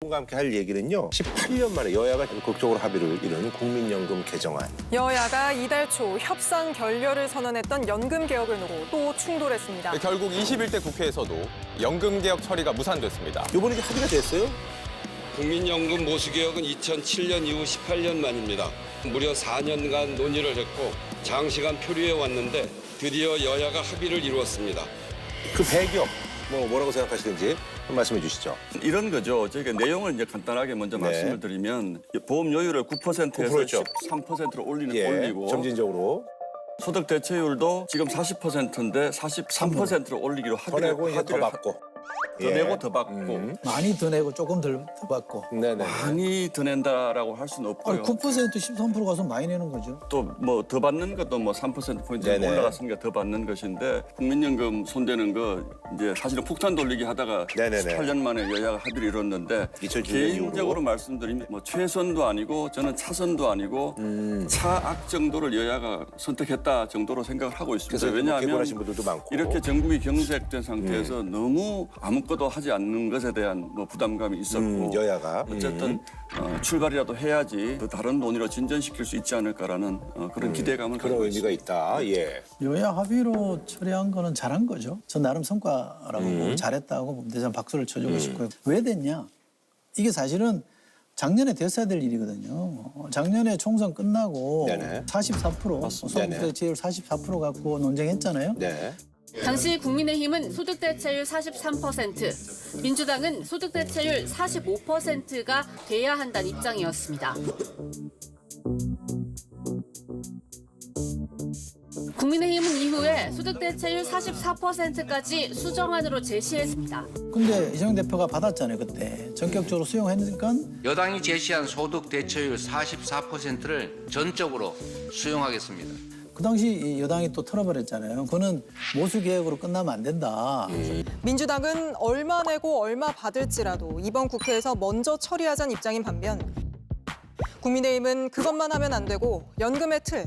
과 함께 할 얘기는요. 18년 만에 여야가 적극적으로 합의를 이룬 국민연금 개정안. 여야가 이달 초 협상 결렬을 선언했던 연금 개혁을 놓고 또 충돌했습니다. 결국 21대 국회에서도 연금 개혁 처리가 무산됐습니다. 이번에 이제 합의가 됐어요? 국민연금 보수개혁은 2007년 이후 18년 만입니다. 무려 4년간 논의를 했고 장시간 표류해 왔는데 드디어 여야가 합의를 이루었습니다. 그 배경 뭐라고 생각하시는지 한 말씀해 주시죠. 이런 거죠. 저희가 내용을 이제 간단하게 먼저 네. 말씀을 드리면 보험료율을 9%에서 9%죠. 13%로 예, 올리고 점진적으로. 소득 대체율도 지금 40%인데 43%로 올리기로 더 내고 이제 더 합의를 받고. 더 내고 더 받고 많이 더 내고 조금 덜 더 받고. 네네. 많이 더 낸다라고 할 수는 없고요. 아니 9% 13% 가서 많이 내는 거죠. 또 뭐 더 받는 것도 뭐 3%포인트 네네. 올라갔으니까 더 받는 것인데 국민연금 손대는 거 이제 사실은 폭탄 돌리기 하다가 네네네. 18년 만에 여야가 합의를 이뤘는데 2007년 개인적으로 이후로. 말씀드리면 뭐 최선도 아니고 저는 차선도 아니고 차악 정도를 여야가 선택했다 정도로 생각을 하고 있습니다. 그래서 왜냐하면 개곤하신 분들도 많고. 이렇게 전국이 경색된 상태에서 너무 아무것도 하지 않는 것에 대한 뭐 부담감이 있었고 여야가. 어쨌든 출발이라도 해야지 또 다른 논의로 진전시킬 수 있지 않을까라는 그런 기대감을 그런 가지고 의미가 있습니다. 있다. 예. 여야 합의로 처리한 거는 잘한 거죠. 전 나름 성과라고 보고 잘했다고 봅니다. 저는 박수를 쳐주고 싶고요. 왜 됐냐? 이게 사실은 작년에 됐어야 될 일이거든요. 작년에 총선 끝나고 네네. 44% 소득 네네. 대체율 44% 갖고 논쟁했잖아요. 네. 당시 국민의힘은 소득대체율 43%, 민주당은 소득대체율 45%가 돼야 한다는 입장이었습니다. 국민의힘은 이후에 소득대체율 44%까지 수정안으로 제시했습니다. 근데 이재명 대표가 받았잖아요, 그때. 전격적으로 수용했으니까 여당이 제시한 소득 대체율 44%를 전적으로 수용하겠습니다. 그 당시 이 여당이 또 털어버렸잖아요. 그거는 모수 개혁으로 끝나면 안 된다. 민주당은 얼마 내고 얼마 받을지라도 이번 국회에서 먼저 처리하자는 입장인 반면 국민의힘은 그것만 하면 안 되고 연금의 틀,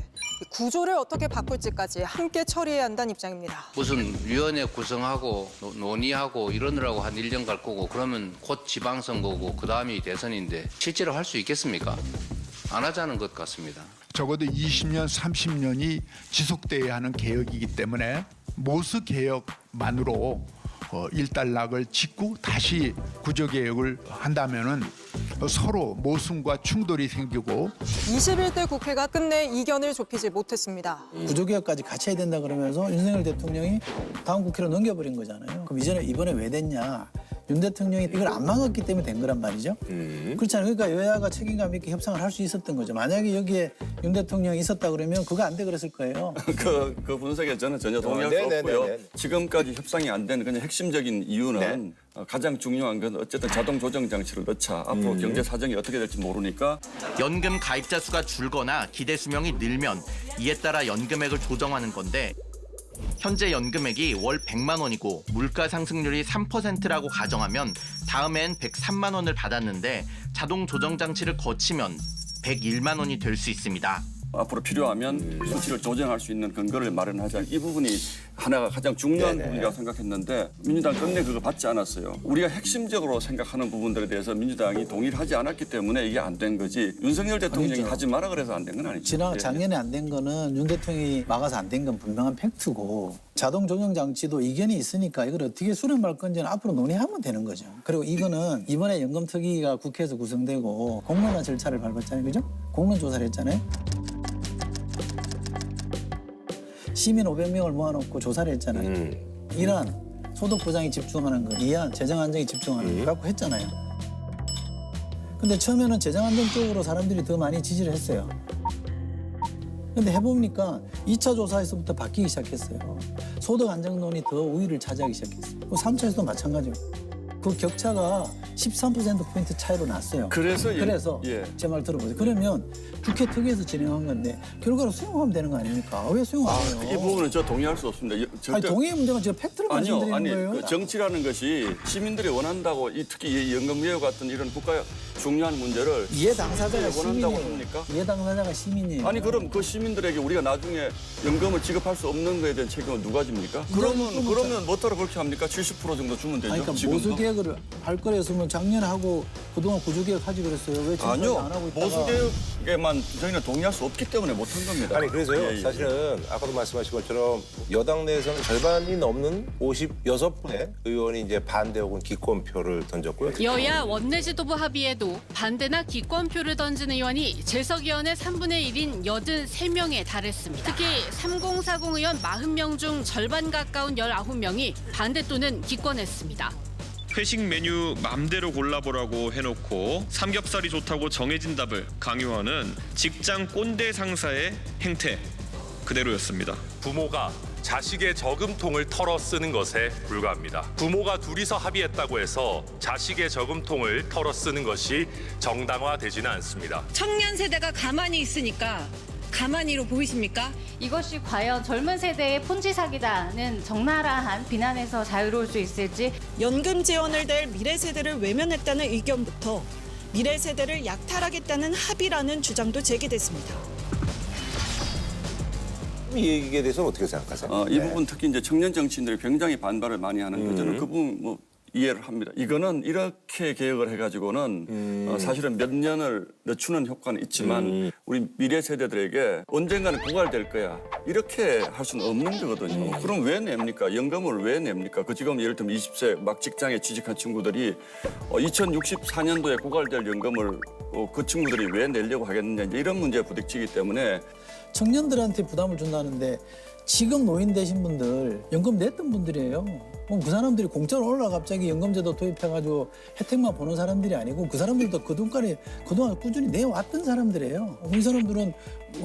구조를 어떻게 바꿀지까지 함께 처리해야 한다는 입장입니다. 무슨 위원회 구성하고 논의하고 이러느라고 한 1년 갈 거고 그러면 곧 지방선거고 그다음이 대선인데 실제로 할 수 있겠습니까? 안 하자는 것 같습니다. 적어도 20년, 30년이 지속돼야 하는 개혁이기 때문에 모수 개혁만으로 일단락을 짓고 다시 구조개혁을 한다면은 서로 모순과 충돌이 생기고 21대 국회가 끝내 이견을 좁히지 못했습니다. 구조개혁까지 같이 해야 된다 그러면서 윤석열 대통령이 다음 국회로 넘겨버린 거잖아요. 그럼 이번에 왜 됐냐? 윤 대통령이 이걸 안 막았기 때문에 된 거란 말이죠. 그렇잖아요. 그러니까 여야가 책임감 있게 협상을 할 수 있었던 거죠. 만약에 여기에 윤 대통령이 있었다 그러면 그거 안 돼 그랬을 거예요. 그 분석에 저는 전혀 동의할 수 네네네네. 없고요. 지금까지 협상이 안 된 그냥 핵심적인 이유는 가장 중요한 건 어쨌든 자동 조정 장치를 넣자. 앞으로 경제 사정이 어떻게 될지 모르니까 연금 가입자 수가 줄거나 기대 수명이 늘면 이에 따라 연금액을 조정하는 건데 현재 연금액이 월 100만 원이고 물가 상승률이 3%라고 가정하면 다음엔 103만 원을 받았는데 자동 조정 장치를 거치면 101만 원이 될 수 있습니다. 앞으로 필요하면 수치를 조정할 수 있는 근거를 마련하자. 이 부분이 하나가 가장 중요한 부분이라고 생각했는데 민주당 끝내 그거 받지 않았어요. 우리가 핵심적으로 생각하는 부분들에 대해서 민주당이 동의를 하지 않았기 때문에 이게 안 된 거지. 윤석열 대통령이 아니죠. 하지 마라 그래서 안 된 건 아니죠. 작년에 안 된 거는 윤 대통령이 막아서 안 된 건 분명한 팩트고 자동 조정 장치도 이견이 있으니까 이걸 어떻게 수렴할 건지는 앞으로 논의하면 되는 거죠. 그리고 이거는 이번에 연금특위가 국회에서 구성되고 공론화 절차를 밟았잖아요. 그죠? 공론 조사를 했잖아요. 시민 500명을 모아놓고 조사를 했잖아요. 이란 소득 보장에 집중하는 거, 이안 재정 안정에 집중하는 거 갖고 했잖아요. 근데 처음에는 재정 안정 쪽으로 사람들이 더 많이 지지를 했어요. 근데 해보니까 2차 조사에서부터 바뀌기 시작했어요. 소득 안정론이 더 우위를 차지하기 시작했어요. 3차에서도 마찬가지고. 그 격차가 13%포인트 차이로 났어요. 그래서 제 말 들어보세요. 그러면 국회 특위에서 진행한 건데 결과로 수용하면 되는 거 아닙니까? 왜 수용 안 해요? 이 부분은 저 동의할 수 없습니다. 아니, 동의의 문제가 제가 팩트를 말씀드리는 거예요. 그 정치라는 것이 시민들이 원한다고 특히 이 연금개혁 같은 이런 국가 중요한 문제를 이해 당사자가 원한다고 시민이에요. 합니까? 이해 당사자가 시민이에요. 아니 그럼 그 시민들에게 우리가 나중에 연금을 지급할 수 없는 거에 대한 책임은 누가 집니까? 그러면 뭐따라 그렇게 합니까? 70% 정도 주면 되죠. 아니, 그러니까 지금도? 보수 개혁을 할 거였으면 작년에 하고 그동안 구조 개혁 하지 그랬어요. 왜 지금까지 아니요. 안 하고 있다가 보수 개혁에만 저희는 동의할 수 없기 때문에 못한 겁니다. 아니 그래서요. 예, 예. 사실은 아까도 말씀하신 것처럼 여당 내에서는 절반이 넘는 56분의 의원이 이제 반대 혹은 기권표를 던졌고요. 여야 원내 지도부 합의에도 반대나 기권표를 던진 의원이 재석 의원의 3분의 1인 83명에 달했습니다. 특히 3040 의원 40명 중 절반 가까운 19명이 반대 또는 기권했습니다. 회식 메뉴 맘대로 골라보라고 해놓고 삼겹살이 좋다고 정해진 답을 강요하는 직장 꼰대 상사의 행태 그대로였습니다. 부모가 자식의 저금통을 털어 쓰는 것에 불과합니다. 부모가 둘이서 합의했다고 해서 자식의 저금통을 털어 쓰는 것이 정당화되지는 않습니다. 청년 세대가 가만히 있으니까 가만히로 보이십니까? 이것이 과연 젊은 세대의 폰지 사기다는 적나라한 비난에서 자유로울 수 있을지. 연금 지원을 댈 미래 세대를 외면했다는 의견부터 미래 세대를 약탈하겠다는 합의라는 주장도 제기됐습니다. 이 얘기에 대해서는 어떻게 생각하세요? 이 부분 특히 이제 청년 정치인들이 굉장히 반발을 많이 하는 거 저는 그 부분 뭐 이해를 합니다. 이거는 이렇게 개혁을 해가지고는 사실은 몇 년을 늦추는 효과는 있지만 우리 미래 세대들에게 언젠가는 고갈될 거야. 이렇게 할 수는 없는 거거든요. 그럼 왜 냅니까? 연금을 왜 냅니까? 그 지금 예를 들면 20세 막 직장에 취직한 친구들이 2064년도에 고갈될 연금을 그 친구들이 왜 내려고 하겠느냐 이제 이런 문제에 부딪히기 때문에 청년들한테 부담을 준다는데 지금 노인 되신 분들 연금 냈던 분들이에요. 그럼 그 사람들이 공짜로 올라 갑자기 연금제도 도입해가지고 혜택만 보는 사람들이 아니고 그 사람들도 그동안 꾸준히 내왔던 사람들이에요. 이 사람들은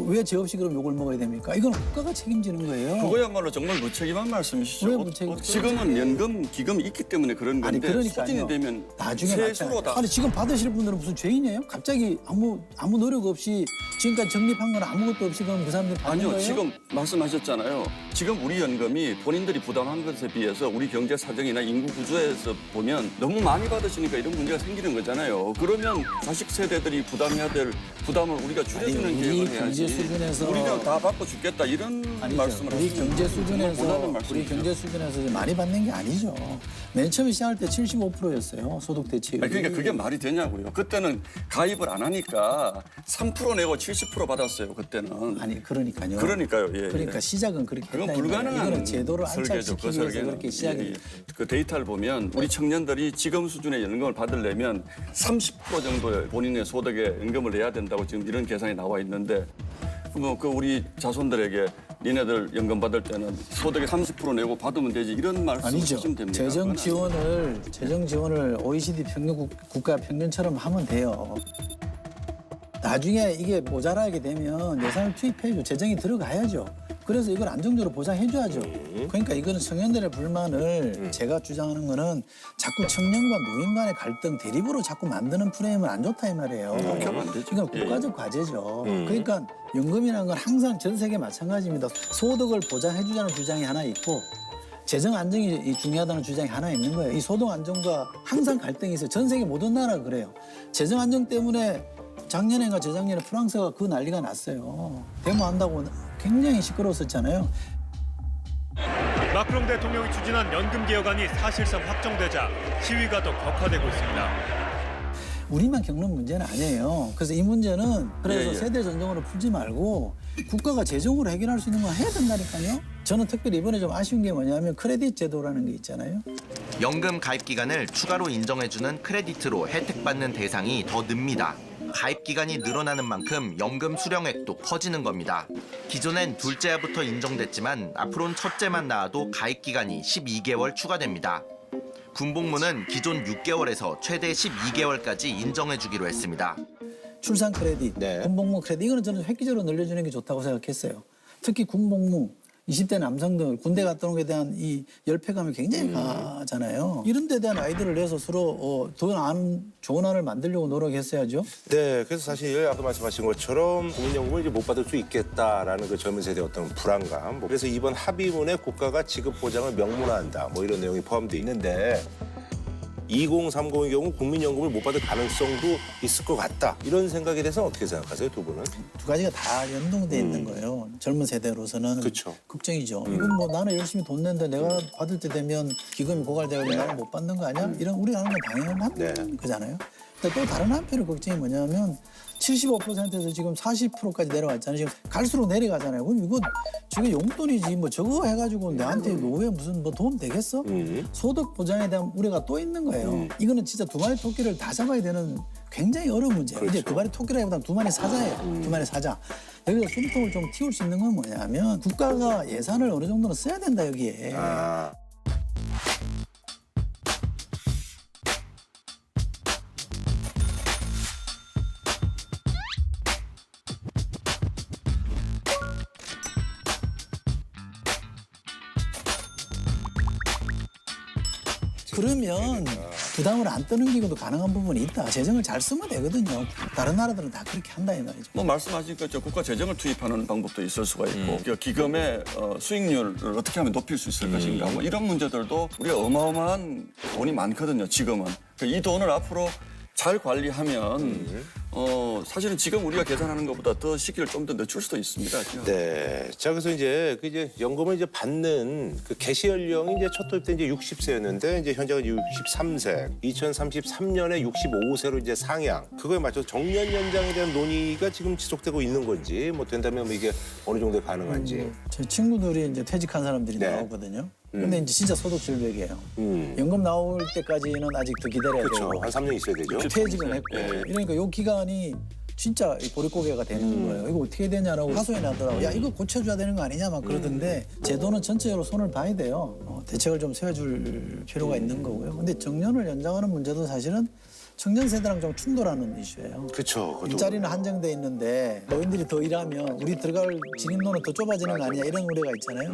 왜 죄 없이 그럼 욕을 먹어야 됩니까? 이건 국가가 책임지는 거예요. 그거야말로 정말 무책임한 말씀이시죠. 왜 무책임? 지금은 연금 기금이 있기 때문에 그런 아니 건데 그러니까요. 소진이 되면 나중에 세수로 다. 아니 지금 받으실 분들은 무슨 죄인이에요? 갑자기 아무 노력 없이 지금까지 적립한 건 아무것도 없이 그럼 그 사람들이 받는 아니요, 거예요? 지금 말씀하셨잖아요. 지금 우리 연금이 본인들이 부담한 것에 비해서 우리 경제 사정이나 인구 구조에서 보면 너무 많이 받으시니까 이런 문제가 생기는 거잖아요. 그러면 자식 세대들이 부담해야 될 부담을 우리가 줄여주는 우리 계획을 경제 해야지. 수준에서 우리가 다 받고 죽겠다 이런 아니죠. 말씀을 우리 하시는 경제 거예요. 수준에서 원하는 우리 말씀이죠. 경제 수준에서 많이 받는 게 아니죠. 맨 처음에 시작할 때 75%였어요. 소득 대체율이. 그러니까 그게 말이 되냐고요. 그때는 가입을 안 하니까 3% 내고 70% 받았어요. 그때는. 아니 그러니까요. 그러니까요. 예, 그러니까 예. 시작은 그렇게 그건 했다는 거예요. 불가능한 이거는 제도를 설계죠. 안착시키기 그 위해서 설계는. 그렇게 시작이 예, 예. 그 데이터를 보면 우리 청년들이 지금 수준의 연금을 받으려면 30% 정도의 본인의 소득에 연금을 내야 된다고 지금 이런 계산이 나와 있는데 그 우리 자손들에게 니네들 연금 받을 때는 소득의 30% 내고 받으면 되지 이런 말씀 아니죠. 하시면 됩니다. 재정 지원을 OECD 평균 국가 평균처럼 하면 돼요. 나중에 이게 모자라게 되면 예산을 투입해줘 재정이 들어가야죠. 그래서 이걸 안정적으로 보장해줘야죠. 그러니까 이거는 청년들의 불만을 제가 주장하는 거는 자꾸 청년과 노인 간의 갈등 대립으로 자꾸 만드는 프레임은 안 좋다 이 말이에요. 그렇게 하면 안 되죠. 이건 국가적 과제죠. 그러니까 연금이라는 건 항상 전 세계 마찬가지입니다. 소득을 보장해주자는 주장이 하나 있고 재정 안정이 중요하다는 주장이 하나 있는 거예요. 이 소득 안정과 항상 갈등이 있어요. 전 세계 모든 나라가 그래요. 재정 안정 때문에 작년인가 재작년에 프랑스가 그 난리가 났어요. 데모한다고 굉장히 시끄러웠었잖아요. 마크롱 대통령이 추진한 연금 개혁안이 사실상 확정되자 시위가 더 격화되고 있습니다. 우리만 겪는 문제는 아니에요. 그래서 이 문제는 그래서 예. 세대 전쟁으로 풀지 말고 국가가 재정으로 해결할 수 있는 건 해야 된다니까요. 저는 특별히 이번에 좀 아쉬운 게 뭐냐면 크레딧 제도라는 게 있잖아요. 연금 가입 기간을 추가로 인정해주는 크레디트로 혜택받는 대상이 더 늡니다. 가입 기간이 늘어나는 만큼 연금 수령액도 커지는 겁니다. 기존엔 둘째부터 인정됐지만 앞으로는 첫째만 낳아도 가입 기간이 12개월 추가됩니다. 군복무는 기존 6개월에서 최대 12개월까지 인정해주기로 했습니다. 출산 크레딧, 군복무 크레딧 이거는 저는 획기적으로 늘려주는 게 좋다고 생각했어요. 특히 군복무 20대 남성들 군대 갔다 온 것에 대한 이 열패감이 굉장히 가잖아요. 이런 데 대한 아이디어를 내서 서로 더 좋은 안을 만들려고 노력했어야죠. 네, 그래서 사실 아까 말씀하신 것처럼 국민연금을 이제 못 받을 수 있겠다라는 그 젊은 세대의 어떤 불안감. 그래서 이번 합의문에 국가가 지급 보장을 명문화한다. 뭐 이런 내용이 포함되어 있는데 2030의 경우 국민연금을 못 받을 가능성도 있을 것 같다. 이런 생각에 대해서는 어떻게 생각하세요, 두 분은? 두 가지가 다 연동돼 있는 거예요. 젊은 세대로서는 그쵸. 걱정이죠. 이건 뭐 나는 열심히 돈 냈는데 내가 받을 때 되면 기금이 고갈되고 나는 못 받는 거 아니야? 이런 우리가 하는 건 당연한 거잖아요. 근데 또 다른 한편의 걱정이 뭐냐면 75%에서 지금 40%까지 내려왔잖아요. 지금 갈수록 내려가잖아요. 그럼 이거 지금 용돈이지 뭐 저거 해가지고 나한테 노후에 무슨 뭐 도움 되겠어? 소득 보장에 대한 우려가 또 있는 거예요. 이거는 진짜 두 마리 토끼를 다 잡아야 되는 굉장히 어려운 문제예요. 그렇죠. 이제 두 마리 토끼라기보다는 두 마리 사자예요. 두 마리 사자. 여기서 숨통을 좀 틔울 수 있는 건 뭐냐면 국가가 예산을 어느 정도는 써야 된다 여기에. 그러면 부담을 안 떠넘기고도 가능한 부분이 있다. 재정을 잘 쓰면 되거든요. 다른 나라들은 다 그렇게 한다 이 말이죠. 뭐 말씀하신 것처럼 국가 재정을 투입하는 방법도 있을 수가 있고 그 기금의 수익률을 어떻게 하면 높일 수 있을 것인가 뭐 이런 문제들도 우리가 어마어마한 돈이 많거든요. 지금은 이 돈을 앞으로 잘 관리하면 사실은 지금 우리가 계산하는 것보다 더 시기를 좀 더 늦출 수도 있습니다. 네. 자, 그래서 이제 연금을 이제 받는 그 개시 연령이 이제 첫 도입 때 이제 60세였는데 이제 현재는 63세, 2033년에 65세로 이제 상향. 그거에 맞춰서 정년 연장에 대한 논의가 지금 지속되고 있는 건지 뭐 된다면 뭐 이게 어느 정도 가능한지. 제 친구들이 이제 퇴직한 사람들이 나오거든요. 근데 이제 진짜 소득 절벽이에요. 연금 나올 때까지는 아직 더 기다려야 그렇죠. 되고. 한 3년 있어야 되죠. 퇴직은 했고. 이러니까 이 기간이 진짜 보릿고개가 되는 거예요. 이거 어떻게 되냐라고 하소연이 하더라고요. 야, 이거 고쳐줘야 되는 거 아니냐 막 그러던데 제도는 전체적으로 손을 봐야 돼요. 대책을 좀 세워줄 필요가 있는 거고요. 근데 정년을 연장하는 문제도 사실은 청년 세대랑 좀 충돌하는 이슈예요. 그렇죠. 일자리는 한정돼 있는데 노인들이 더 일하면 우리 들어갈 진입로는 더 좁아지는 거 아니냐 이런 우려가 있잖아요.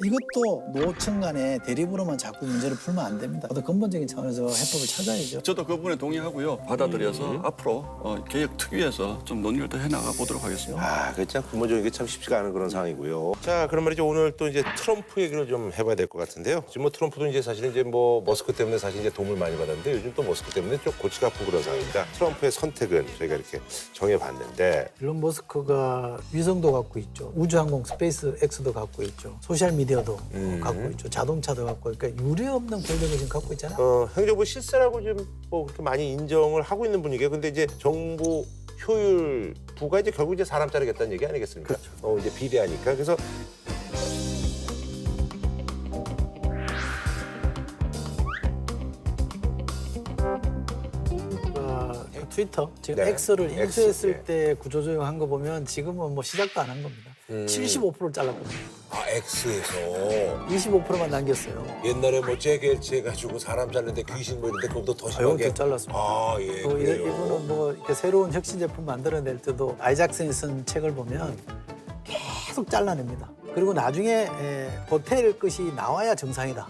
이것도 노청 간의 대립으로만 자꾸 문제를 풀면 안 됩니다. 더 근본적인 차원에서 해법을 찾아야죠. 저도 그 부분에 동의하고요. 받아들여서 앞으로 개혁 특위에서 좀 논의를 더 해나가 보도록 하겠습니다. 아, 그 참 근본적인 게 참 쉽지가 않은 그런 상황이고요. 자, 그럼 말이죠. 오늘 또 이제 트럼프 얘기를 좀 해봐야 될 것 같은데요. 지금 뭐 트럼프도 이제 사실은 이제 뭐 머스크 때문에 사실 이제 도움을 많이 받았는데 요즘 또 머스크 때문에 좀 골치가 아픈 그런 상황입니다. 트럼프의 선택은 저희가 이렇게 정해봤는데 일론 머스크가 위성도 갖고 있죠. 우주항공 스페이스 X도 갖고 있죠. 소셜미디어도 갖고 있죠. 자동차도 갖고 그러니까 유례없는 권력을 지금 갖고 있잖아요. 행정부 실세라고 지금 뭐 그렇게 많이 인정을 하고 있는 분위기예요. 근데 이제 정부 효율부가 이제 결국 이제 사람 자르겠다는 얘기 아니겠습니까? 그렇죠. 이제 비대하니까. 그래서 트위터 지금 네. X를 X, 인수했을 네. 때 구조조정한 거 보면 지금은 뭐 시작도 안 한 겁니다. 75%를 잘랐거든요. 아, X에서 25%만 남겼어요. 옛날에 뭐 재결치 해가지고 사람 자르는데 귀신 뭐 이런데 그것도 더 심하게 더 잘랐습니다. 아, 예. 그래요. 이분은 뭐 이렇게 새로운 혁신 제품 만들어낼 때도 아이작슨이 쓴 책을 보면 계속 잘라냅니다. 그리고 나중에 보탤 것이 나와야 정상이다.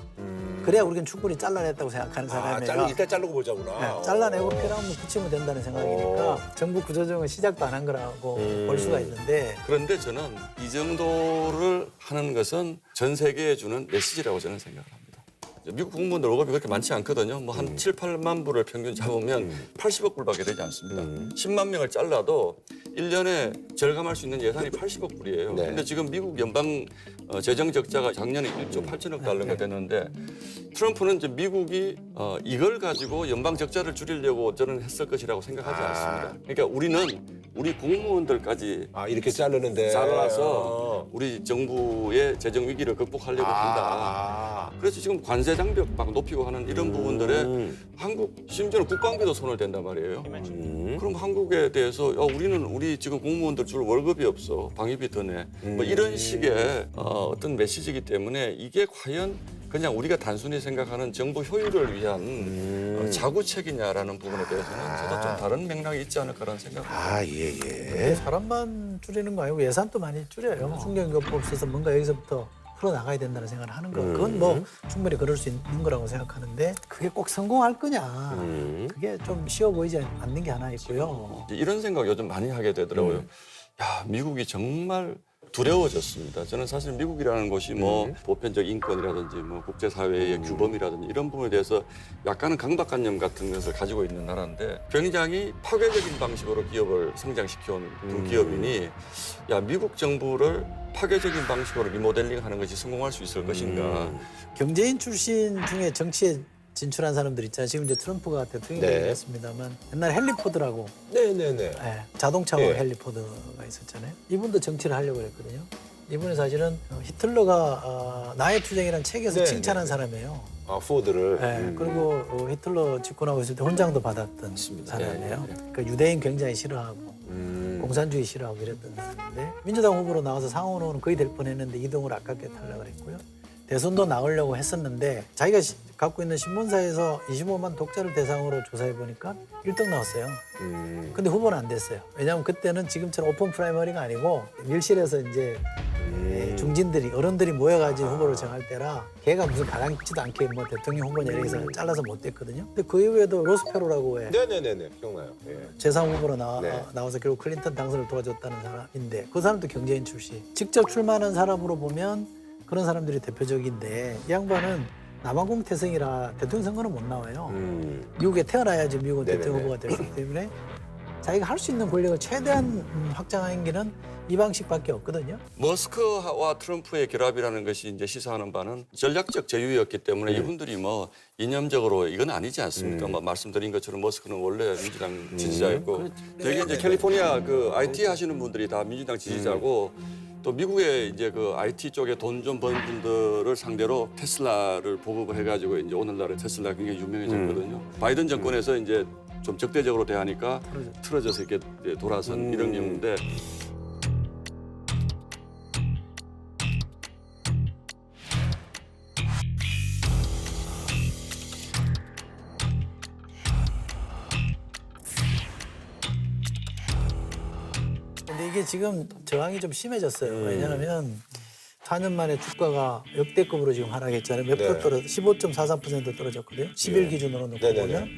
그래야 우리는 충분히 잘라냈다고 생각하는 사람이에요. 일단 자르고 보자구나. 네, 잘라내고 필요하면 붙이면 된다는 생각이니까 정부 구조조정은 시작도 안 한 거라고 볼 수가 있는데 그런데 저는 이 정도를 하는 것은 전 세계에 주는 메시지라고 저는 생각을 합니다. 미국 공무원들 월급이 그렇게 많지 않거든요. 뭐 한 7, 8만 불을 평균 잡으면 80억 불밖에 되지 않습니다. 10만 명을 잘라도 1년에 절감할 수 있는 예산이 80억 불이에요. 네. 근데 지금 미국 연방 재정 적자가 작년에 1조 8천억 달러가 됐는데 트럼프는 이제 미국이 이걸 가지고 연방 적자를 줄이려고 저는 했을 것이라고 생각하지 않습니다. 그러니까 우리 공무원들까지 이렇게 자르는데 잘라서 우리 정부의 재정 위기를 극복하려고 한다. 그래서 지금 관세 장벽 막 높이고 하는 이런 부분들에 한국 심지어는 국방비도 손을 댄단 말이에요. 그럼 한국에 대해서 우리 지금 공무원들 줄 월급이 없어. 방위비 더 내. 뭐 이런 식의 어떤 메시지이기 때문에 이게 과연 그냥 우리가 단순히 생각하는 정부 효율을 위한 자구책이냐라는 부분에 대해서는 저도 좀 다른 맥락이 있지 않을까라는 생각을 예. 사람만 줄이는 거 아니고 예산도 많이 줄여요. 충격요법 없어서 뭔가 여기서부터 풀어나가야 된다는 생각을 하는 거. 그건 뭐 충분히 그럴 수 있는 거라고 생각하는데 그게 꼭 성공할 거냐. 그게 좀 쉬워 보이지 않는 게 하나 있고요. 이런 생각 요즘 많이 하게 되더라고요. 야, 미국이 정말 두려워졌습니다. 저는 사실 미국이라는 곳이 뭐 보편적 인권이라든지 뭐 국제사회의 규범이라든지 이런 부분에 대해서 약간은 강박관념 같은 것을 가지고 있는 나라인데 굉장히 파괴적인 방식으로 기업을 성장시켜온 두 기업이니 야 미국 정부를 파괴적인 방식으로 리모델링하는 것이 성공할 수 있을 것인가. 경제인 출신 중에 정치에 진출한 사람들 있잖아요. 지금 이제 트럼프가 대통령이 네. 됐습니다만 옛날에 헨리 포드라고 네네네. 자동차와 네. 헨리 포드가 있었잖아요. 이분도 정치를 하려고 했거든요. 이분은 사실은 히틀러가 나의 투쟁이라는 책에서 네, 칭찬한 네. 사람이에요. 아, 포드를. 그리고 히틀러 집권하고 있을 때 훈장도 받았던 사람이에요. 그러니까 유대인 굉장히 싫어하고 공산주의 싫어하고 이랬던 사람인데 민주당 후보로 나와서 상원의원은 거의 될 뻔했는데 이동을 아깝게 탈락을 했고요. 대선도 나오려고 했었는데 자기가 갖고 있는 신문사에서 25만 독자를 대상으로 조사해 보니까 1등 나왔어요. 근데 후보는 안 됐어요. 왜냐하면 그때는 지금처럼 오픈 프라이머리가 아니고 밀실에서 이제 중진들이 어른들이 모여가지고 후보를 정할 때라 걔가 무슨 가랑치도 않게 뭐 대통령 후보냐 이래서 잘라서 못 됐거든요. 근데 그 이후에도 로스페로라고 해. 네네네네. 기억나요. 예. 제3 후보로 네. 나와서 결국 클린턴 당선을 도와줬다는 사람인데 그 사람도 경제인 출신. 직접 출마하는 사람으로 보면 그런 사람들이 대표적인데 이 양반은 남아공 태생이라 대통령 선거는 못 나와요. 미국에 태어나야지 미국은 대통령 후보가 될 수 있기 때문에 자기가 할 수 있는 권력을 최대한 확장하는 길은 이 방식밖에 없거든요. 머스크와 트럼프의 결합이라는 것이 이제 시사하는 바는 전략적 제휴였기 때문에 이분들이 뭐 이념적으로 이건 아니지 않습니까? 뭐 말씀드린 것처럼 머스크는 원래 민주당 지지자였고 되게 이제 캘리포니아 그 IT 하시는 분들이 다 민주당 지지자고 또 미국의 이제 그 IT 쪽에 돈 좀 번 분들을 상대로 테슬라를 보급을 해가지고 이제 오늘날의 테슬라 굉장히 유명해졌거든요. 바이든 정권에서 이제 좀 적대적으로 대하니까 틀어져서 이렇게 돌아선 이런 경우인데. 근데 이게 지금 저항이 좀 심해졌어요. 왜냐하면 4년 만에 주가가 역대급으로 지금 하락했잖아요. 몇 프로 떨어져? 15.43% 떨어졌거든요. 10일 기준으로 놓고 보면.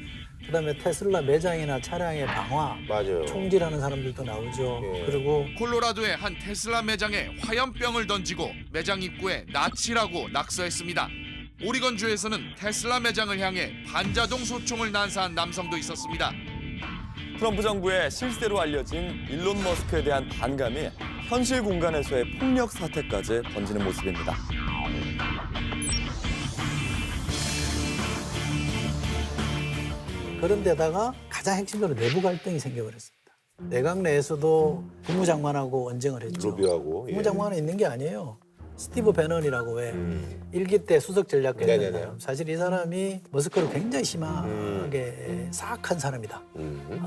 그다음에 테슬라 매장이나 차량의 방화, 맞아요. 총질하는 사람들도 나오죠. 그리고 콜로라도의 한 테슬라 매장에 화염병을 던지고 매장 입구에 나치라고 낙서했습니다. 오리건주에서는 테슬라 매장을 향해 반자동 소총을 난사한 남성도 있었습니다. 트럼프 정부의 실세로 알려진 일론 머스크에 대한 반감이 현실 공간에서의 폭력 사태까지 번지는 모습입니다. 그런데다가 가장 핵심적으로 내부 갈등이 생겨버렸습니다. 내각 내에서도 국무장관하고 언쟁을 했죠. 로비하고. 국무장관은 있는 게 아니에요. 스티브 배넌이라고 왜 일기 때 수석 전략했던 사람. 사실 이 사람이 머스크를 굉장히 심하게 사악한 사람이다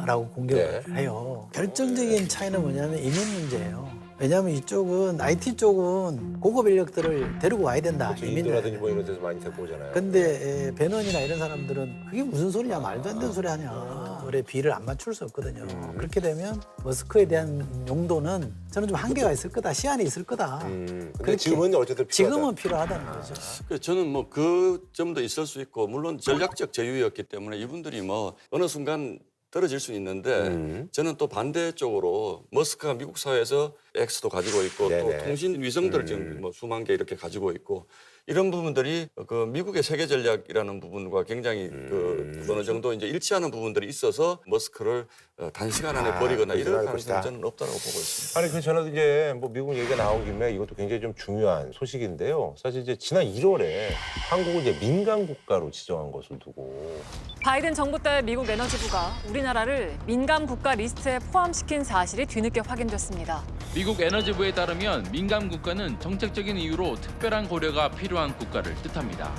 라고 공격을 해요. 결정적인 차이는 뭐냐면 이민 문제예요. 왜냐하면 이쪽은 IT 쪽은 고급 인력들을 데리고 와야 된다. 인도라든지 뭐 이런 데서 많이 데리고 오잖아요. 근데 배넌이나 이런 사람들은 그게 무슨 소리냐, 말도 안 되는 소리 하냐. 그래 비를 안 맞출 수 없거든요. 그렇게 되면 머스크에 대한 용도는 저는 좀 한계가 있을 거다, 시한이 있을 거다. 근데 지금은 어쨌든 필요하다. 지금은 필요하다는 거죠. 저는 뭐 그 점도 있을 수 있고 물론 전략적 제휴였기 때문에 이분들이 뭐 어느 순간 떨어질 수 있는데 저는 또 반대쪽으로 머스크가 미국 사회에서 X도 가지고 있고 또 통신 위성들을 지금 뭐 수만 개 이렇게 가지고 있고 이런 부분들이 그 미국의 세계 전략이라는 부분과 굉장히 그 어느 정도 이제 일치하는 부분들이 있어서 머스크를 단시간 안에 버리거나 이럴 가능성은 저는 없다고 보고 있습니다. 아니, 저는 이제 뭐 미국 얘기가 나온 김에 이것도 굉장히 좀 중요한 소식인데요. 사실 이제 지난 1월에 한국을 이제 민간 국가로 지정한 것을 두고 바이든 정부 때 미국 에너지부가 우리나라를 민간 국가 리스트에 포함시킨 사실이 뒤늦게 확인됐습니다. 미국 에너지부에 따르면 민간 국가는 정책적인 이유로 특별한 고려가 필요한 국가를 뜻합니다.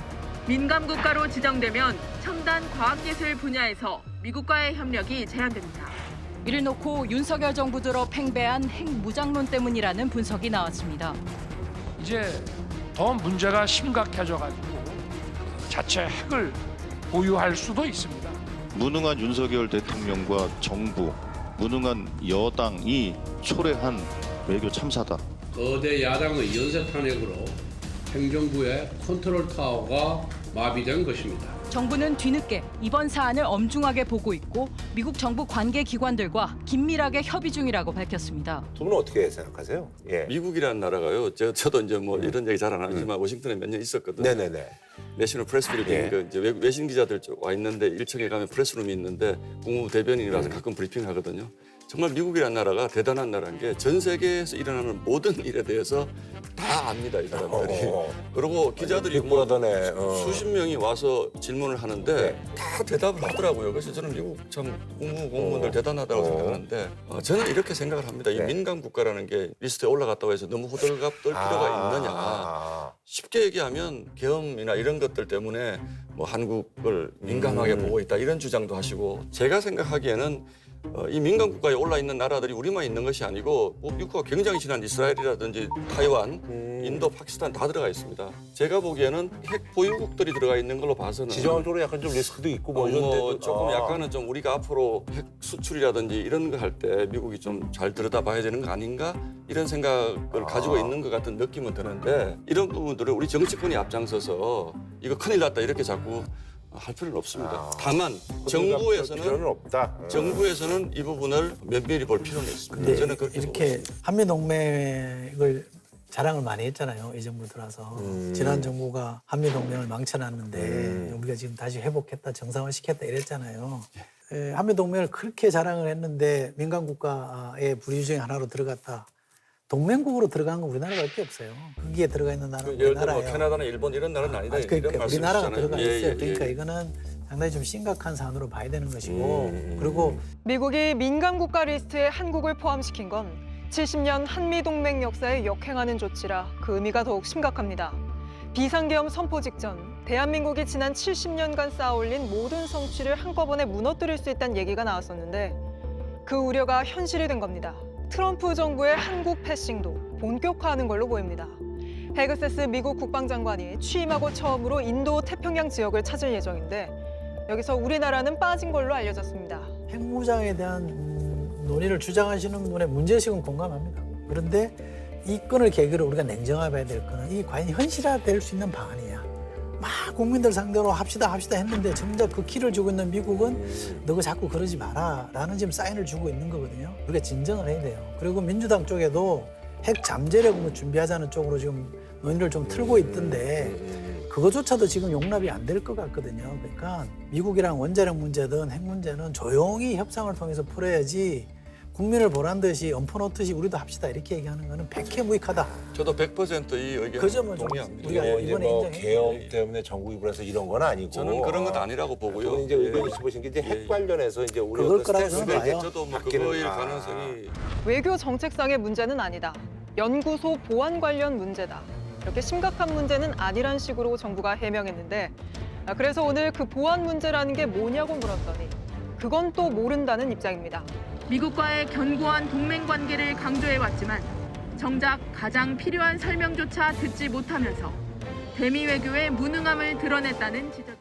민간 국가로 지정되면 첨단 과학기술 분야에서 미국과의 협력이 제한됩니다. 이를 놓고 윤석열 정부 들어 팽배한 핵 무장론 때문이라는 분석이 나왔습니다. 이제 더 문제가 심각해져가지고 자체 핵을 보유할 수도 있습니다. 무능한 윤석열 대통령과 정부, 무능한 여당이 초래한 외교 참사다. 거대 야당의 연쇄 탄핵으로 행정부의 컨트롤 타워가 마비된 것입니다. 정부는 뒤늦게 이번 사안을 엄중하게 보고 있고 미국 정부 관계 기관들과 긴밀하게 협의 중이라고 밝혔습니다. 두 분은 어떻게 생각하세요? 예. 미국이라는 나라가요. 저도 이제 뭐 이런 얘기 잘 안 하지만 워싱턴에 몇 년 있었거든요. 네네네. 내셔널 프레스 브리핑 예. 그 이제 외신 기자들 와 있는데 1층에 가면 프레스룸이 있는데 국무부 대변인이라서 가끔 브리핑 하거든요. 정말 미국이라는 나라가 대단한 나라인 게 전 세계에서 일어나는 모든 일에 대해서 다 압니다, 이 사람들이. 그리고 기자들이 뭐 수십 명이 와서 질문을 하는데 다 대답을 하더라고요. 그래서 저는 미국 참 공무원들 대단하다고 생각하는데 저는 이렇게 생각을 합니다. 이 민감 국가라는 게 리스트에 올라갔다고 해서 너무 호들갑 떨 필요가 있느냐. 쉽게 얘기하면 계엄이나 이런 것들 때문에 뭐 한국을 민감하게 보고 있다 이런 주장도 하시고 제가 생각하기에는 이 민간 국가에 올라 있는 나라들이 우리만 있는 것이 아니고 미국과 굉장히 친한 이스라엘이라든지 타이완, 인도, 파키스탄 다 들어가 있습니다. 제가 보기에는 핵 보유국들이 들어가 있는 걸로 봐서는 지정학적으로 약간 좀 리스크도 있고 뭐 이런데 조금 약간은 좀 우리가 앞으로 핵 수출이라든지 이런 거 할 때 미국이 좀 잘 들여다봐야 되는 거 아닌가 이런 생각을 가지고 있는 것 같은 느낌은 드는데 이런 부분들을 우리 정치권이 앞장서서 이거 큰일 났다 이렇게 자꾸 할 필요는 없습니다. 다만 필요는 없다. 정부에서는 이 부분을 면밀히 볼 필요는 있습니다. 근데 저는 그렇게 이렇게 한미동맹을 자랑을 많이 했잖아요. 이 정부 들어서. 지난 정부가 한미동맹을 망쳐놨는데 우리가 지금 다시 회복했다, 정상화시켰다 이랬잖아요. 한미동맹을 그렇게 자랑을 했는데 민간국가의 부류 중에 하나로 들어갔다. 동맹국으로 들어간 건 우리나라밖에 없어요. 거기에 들어가 있는 나라는 예를 들어 우리나라예요. 캐나다나 일본 이런 나라는 아니다. 이런 그러니까 우리나라가 말씀이시잖아요. 들어가 있어요. 그러니까 이거는 상당히 좀 심각한 사안으로 봐야 되는 것이고 그리고 미국이 민감 국가 리스트에 한국을 포함시킨 건 70년 한미동맹 역사에 역행하는 조치라 그 의미가 더욱 심각합니다. 비상계엄 선포 직전 대한민국이 지난 70년간 쌓아올린 모든 성취를 한꺼번에 무너뜨릴 수 있다는 얘기가 나왔었는데 그 우려가 현실이 된 겁니다. 트럼프 정부의 한국 패싱도 본격화하는 걸로 보입니다. 헤그세스 미국 국방장관이 취임하고 처음으로 인도 태평양 지역을 찾을 예정인데 여기서 우리나라는 빠진 걸로 알려졌습니다. 핵무장에 대한 논의를 주장하시는 분의 문제의식은 공감합니다. 그런데 이 건을 계기로 우리가 냉정해봐야 될 거는 이 과연 현실화될 수 있는 방안이냐. 막 국민들 상대로 합시다 했는데 정작 그 키를 주고 있는 미국은 너가 자꾸 그러지 마라 라는 지금 사인을 주고 있는 거거든요. 우리가 진정을 해야 돼요. 그리고 민주당 쪽에도 핵 잠재력을 준비하자는 쪽으로 지금 논의를 좀 틀고 있던데 그거조차도 지금 용납이 안 될 것 같거든요. 그러니까 미국이랑 원자력 문제든 핵 문제는 조용히 협상을 통해서 풀어야지 국민을 보란 듯이 엎어놓듯이 우리도 합시다 이렇게 얘기하는 거는 백해무익하다. 저도 100% 이 의견 그 점은 동의합니다. 우리가 이번에 인정해야 계엄 때문에 전국이 불안해서 이런 건 아니고 저는 그런 건 아니라고 보고요. 이제 의견이 있으신 게 이제 핵 관련해서 이제 우리 그걸 거라고 저는 봐요. 저도 뭐 그거일 가능성이 외교 정책상의 문제는 아니다. 연구소 보안 관련 문제다. 이렇게 심각한 문제는 아니란 식으로 정부가 해명했는데 그래서 오늘 그 보안 문제라는 게 뭐냐고 물었더니 그건 또 모른다는 입장입니다. 미국과의 견고한 동맹 관계를 강조해왔지만 정작 가장 필요한 설명조차 듣지 못하면서 대미 외교의 무능함을 드러냈다는 지적.